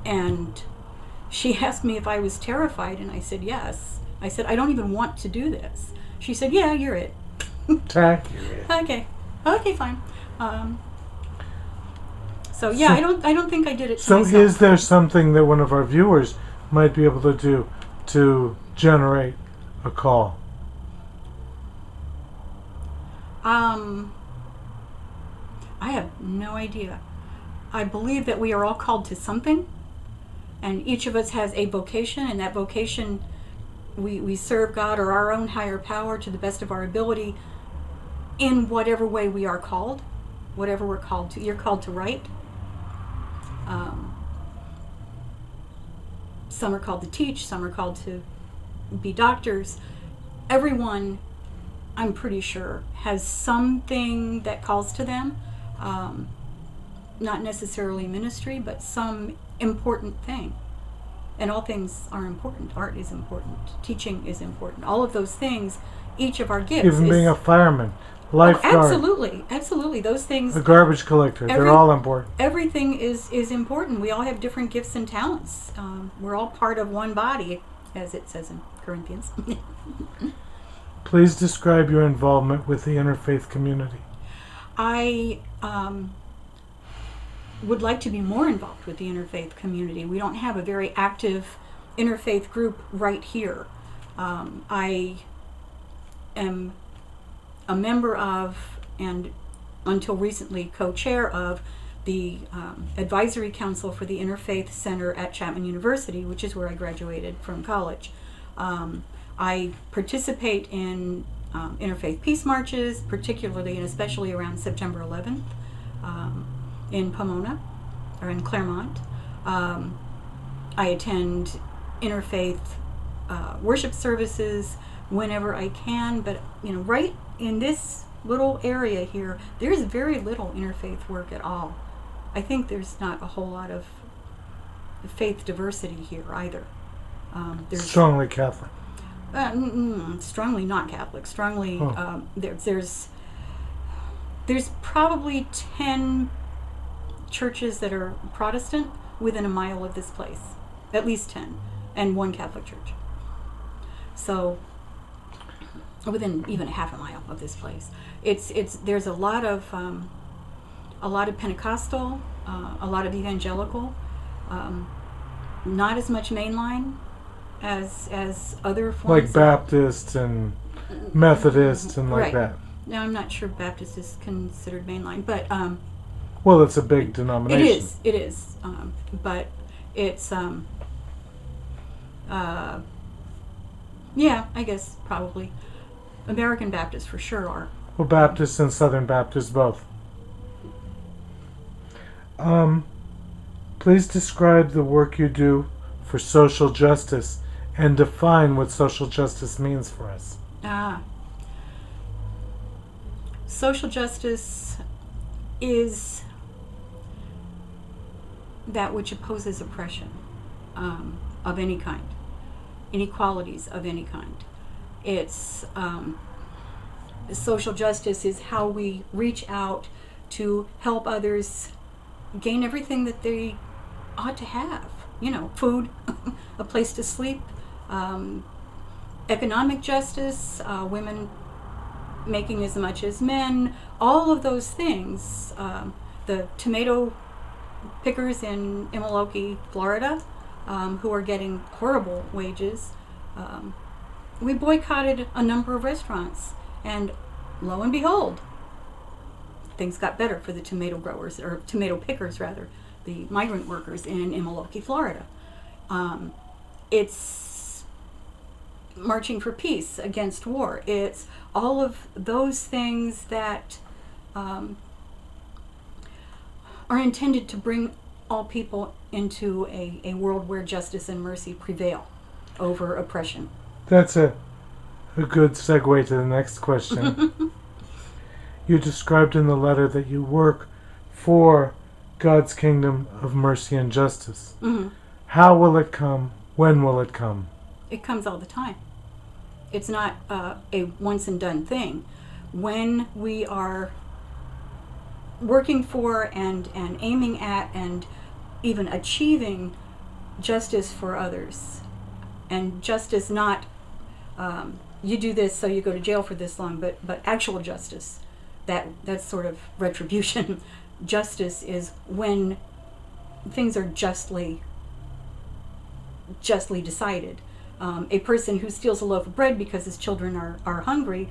And she asked me if I was terrified, and I said yes. I said, I don't even want to do this. She said, yeah, you're it. Accurate. Okay. Okay, fine. So yeah, I don't think I did it to So myself. is there something that one of our viewers might be able to do to generate a call? I have no idea. I believe that we are all called to something, and each of us has a vocation, and that vocation, we serve God or our own higher power to the best of our ability in whatever way we are called, whatever we're called to. You're called to write. Some are called to teach, some are called to be doctors. Everyone, I'm pretty sure, has something that calls to them. Not necessarily ministry, but some important thing. And all things are important. Art is important. Teaching is important. All of those things, each of our gifts. Even being a fireman, lifeguard, absolutely, absolutely. Those things. a garbage collector, they're all important. Everything is important. We all have different gifts and talents. We're all part of one body, as it says in Corinthians. Please describe your involvement with the interfaith community. I would like to be more involved with the interfaith community. We don't have a very active interfaith group right here. I am a member of, and until recently co-chair of, the Advisory Council for the Interfaith Center at Chapman University, which is where I graduated from college. I participate in interfaith peace marches, particularly and especially around September 11th in Pomona or in Claremont. I attend interfaith worship services whenever I can, but right in this little area here, there's very little interfaith work at all. I think there's not a whole lot of faith diversity here either. There's strongly Catholic. Strongly not Catholic. Strongly, there's probably 10 churches that are Protestant within a mile of this place, at least 10, and one Catholic church. So within even a half a mile of this place, there's a lot of Pentecostal, a lot of evangelical, not as much mainline as other forms, like Baptist and Methodist and like right. that. Now I'm not sure Baptist is considered mainline, but well, it's a big denomination. It is, but it's yeah, I guess probably American Baptists for sure are. Well, Baptists and Southern Baptists both. Please describe the work you do for social justice and define what social justice means for us. Social justice is that which opposes oppression of any kind, inequalities of any kind. It's social justice is how we reach out to help others gain everything that they ought to have. Food, a place to sleep, economic justice, women making as much as men, all of those things. The tomato pickers in Immokalee, Florida, who are getting horrible wages. We boycotted a number of restaurants, and lo and behold, things got better for the tomato growers, or tomato pickers rather, the migrant workers in Immokalee, Florida. It's marching for peace against war. It's all of those things that are intended to bring all people into a world where justice and mercy prevail over oppression. That's a good segue to the next question. You described in the letter that you work for God's kingdom of mercy and justice. Mm-hmm. How will it come? When will it come? It comes all the time. It's not a once and done thing. When we are working for and aiming at and even achieving justice for others. And justice not, you do this so you go to jail for this long, but actual justice. That's sort of retribution. Justice is when things are justly decided. A person who steals a loaf of bread because his children are hungry,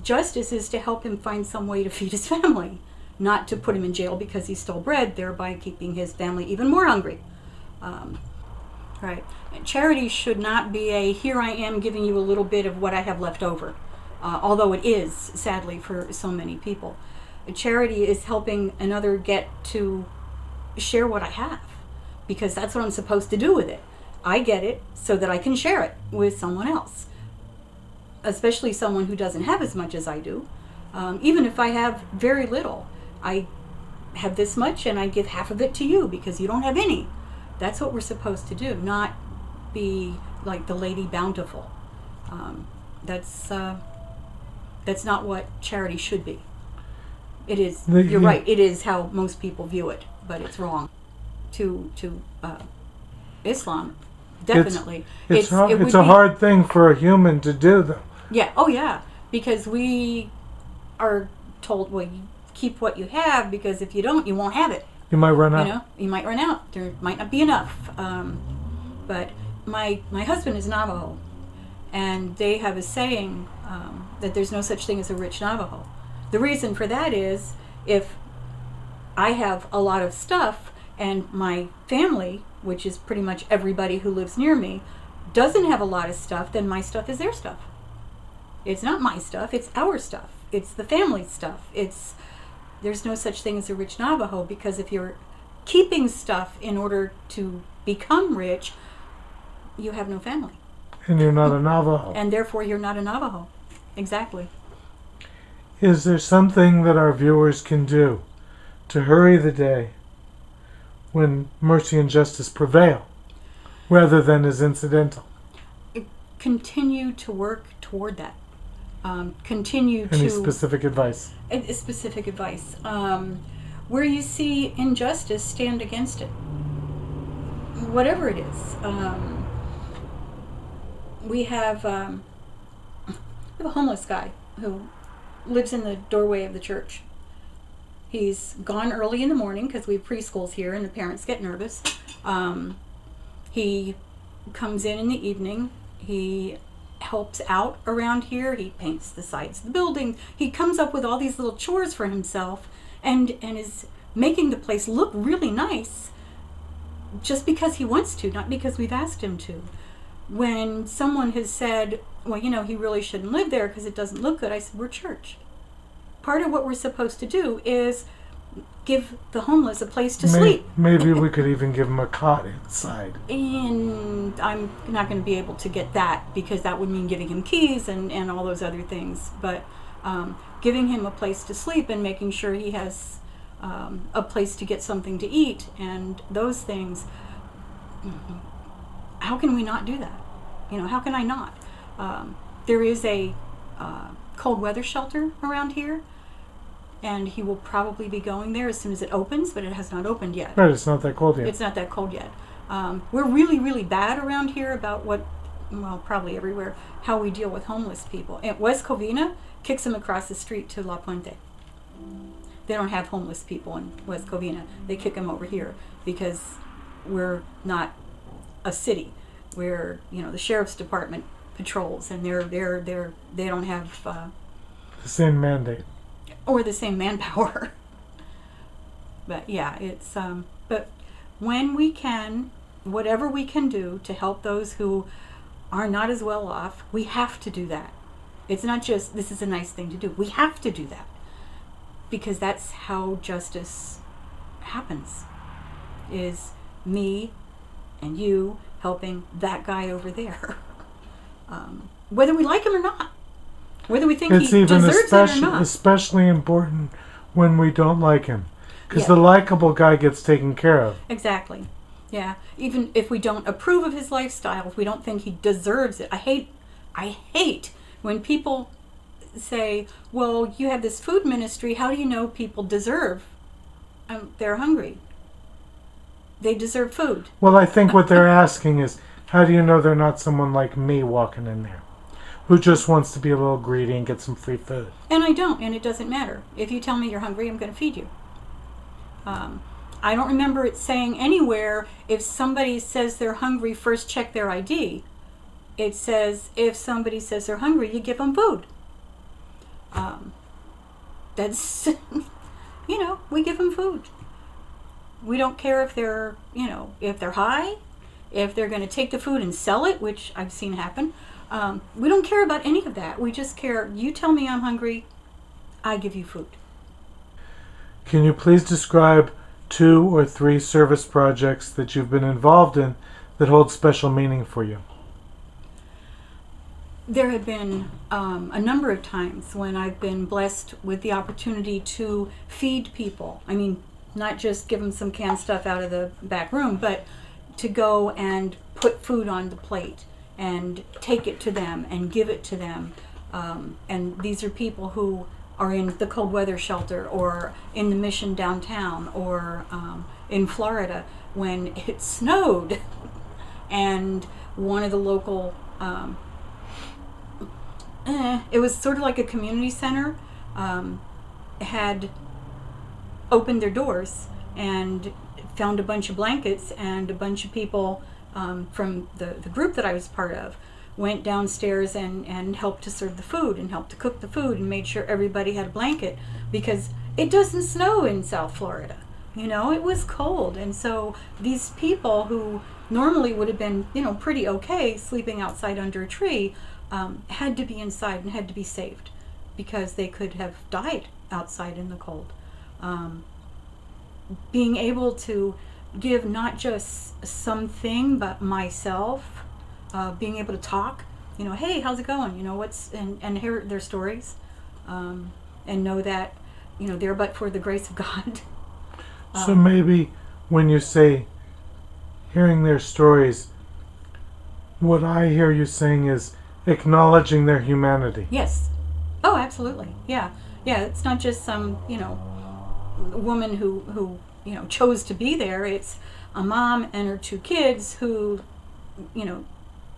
justice is to help him find some way to feed his family, not to put him in jail because he stole bread, thereby keeping his family even more hungry. Right. Charity should not be a, here I am giving you a little bit of what I have left over, although it is, sadly, for so many people. Charity is helping another get to share what I have, because that's what I'm supposed to do with it. I get it so that I can share it with someone else, especially someone who doesn't have as much as I do. Even if I have very little, I have this much and I give half of it to you because you don't have any. That's what we're supposed to do, not be like the Lady Bountiful. That's not what charity should be. It is. You're right. It is how most people view it, but it's wrong. To Islam, definitely. It's a hard thing for a human to do, though. Yeah. Oh, yeah. Because we are told, well, you keep what you have, because if you don't, you won't have it. You might run out. You know, you might run out. There might not be enough. But my husband is Navajo, and they have a saying that there's no such thing as a rich Navajo. The reason for that is, if I have a lot of stuff and my family, which is pretty much everybody who lives near me, doesn't have a lot of stuff, then my stuff is their stuff. It's not my stuff, it's our stuff. It's the family stuff. There's no such thing as a rich Navajo, because if you're keeping stuff in order to become rich, you have no family. And you're not a Navajo. And therefore you're not a Navajo. Exactly. Is there something that our viewers can do to hurry the day when mercy and justice prevail, rather than as incidental? Continue to work toward that. Continue Any to... specific advice? Specific advice. Where you see injustice, stand against it. Whatever it is. We have a homeless guy who lives in the doorway of the church. He's gone early in the morning because we have preschools here and the parents get nervous. He comes in the evening. He helps out around here. He paints the sides of the building. He comes up with all these little chores for himself and is making the place look really nice just because he wants to, not because we've asked him to. When someone has said, well, you know, he really shouldn't live there because it doesn't look good, I said, we're church. Part of what we're supposed to do is give the homeless a place to sleep. Maybe we could even give him a cot inside. And I'm not going to be able to get that, because that would mean giving him keys and all those other things. But giving him a place to sleep and making sure he has a place to get something to eat and those things. How can we not do that? You know, how can I not? There is a cold weather shelter around here, and he will probably be going there as soon as it opens, but it has not opened yet. Right, it's not that cold yet. It's not that cold yet. We're really, really bad around here about probably everywhere, how we deal with homeless people. And West Covina kicks them across the street to La Puente. They don't have homeless people in West Covina. They kick them over here because we're not a city. We're, the sheriff's department patrols, and they don't have the same mandate or the same manpower. But yeah, it's but when we can, whatever we can do to help those who are not as well off, we have to do that. It's not just this is a nice thing to do. We have to do that, because that's how justice happens. Is me and you helping that guy over there, whether we like him or not, whether we think he deserves it or not. It's especially important when we don't like him, because the likable guy gets taken care of. Exactly. Yeah. Even if we don't approve of his lifestyle, if we don't think he deserves it. I hate when people say, well, you have this food ministry, how do you know people deserve? They're hungry. They deserve food. Well, I think what they're asking is, how do you know they're not someone like me walking in there, who just wants to be a little greedy and get some free food? And I don't, and it doesn't matter. If you tell me you're hungry, I'm going to feed you. I don't remember it saying anywhere, if somebody says they're hungry, first check their ID. It says if somebody says they're hungry, you give them food. That's, we give them food. We don't care if they're, if they're high, if they're going to take the food and sell it, which I've seen happen. We don't care about any of that. We just care, you tell me I'm hungry, I give you food. Can you please describe 2 or 3 service projects that you've been involved in that hold special meaning for you? There have been a number of times when I've been blessed with the opportunity to feed people. I mean, not just give them some canned stuff out of the back room, but to go and put food on the plate and take it to them and give it to them. And these are people who are in the cold weather shelter or in the mission downtown or in Florida when it snowed and one of the local it was sort of like a community center, had opened their doors and found a bunch of blankets, and a bunch of people from the group that I was part of went downstairs and helped to serve the food and helped to cook the food and made sure everybody had a blanket, because it doesn't snow in South Florida. It was cold. And so these people who normally would have been, pretty okay sleeping outside under a tree, had to be inside and had to be saved because they could have died outside in the cold. Being able to give not just something but myself, being able to talk, hey, how's it going? And hear their stories, and know that, they're but for the grace of God. So maybe when you say hearing their stories, what I hear you saying is acknowledging their humanity. Yes. Oh, absolutely. Yeah. Yeah. It's not just some, woman who chose to be there. It's a mom and her 2 kids who,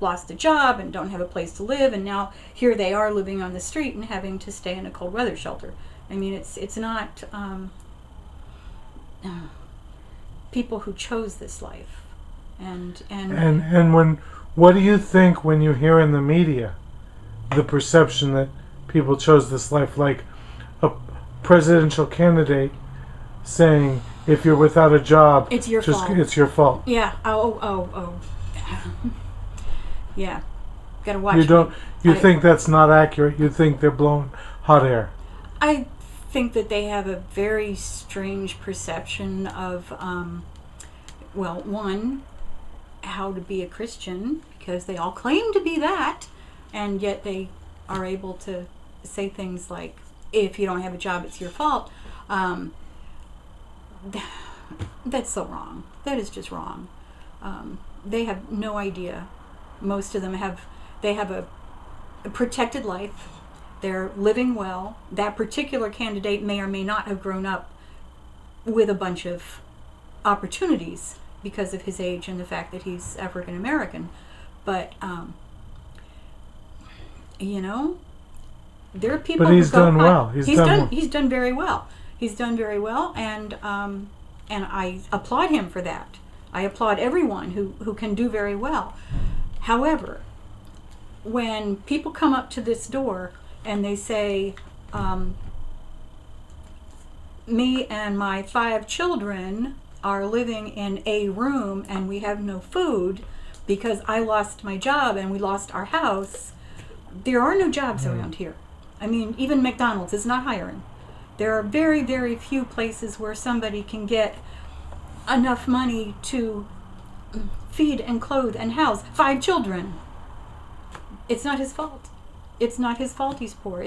lost a job and don't have a place to live, and now here they are living on the street and having to stay in a cold weather shelter. I mean, it's not people who chose this life, and when, what do you think when you hear in the media the perception that people chose this life, like a presidential candidate saying, if you're without a job, it's your fault. It's your fault. Yeah. Oh. Yeah. Gotta watch. You think that's not accurate? You think they're blowing hot air? I think that they have a very strange perception of, one, how to be a Christian, because they all claim to be that, and yet they are able to say things like, if you don't have a job, it's your fault. That's so wrong. That is just wrong. They have no idea. Most of them have a protected life. They're living well. That particular candidate may or may not have grown up with a bunch of opportunities because of his age and the fact that he's African American. But, there are people. But he's who go, done well. He's done very well. He's done very well, and I applaud him for that. I applaud everyone who can do very well. However, when people come up to this door and they say, me and my 5 children are living in a room and we have no food because I lost my job and we lost our house, there are no jobs around here. I mean, even McDonald's is not hiring. There are very, very few places where somebody can get enough money to feed and clothe and house 5 children. It's not his fault. It's not his fault he's poor.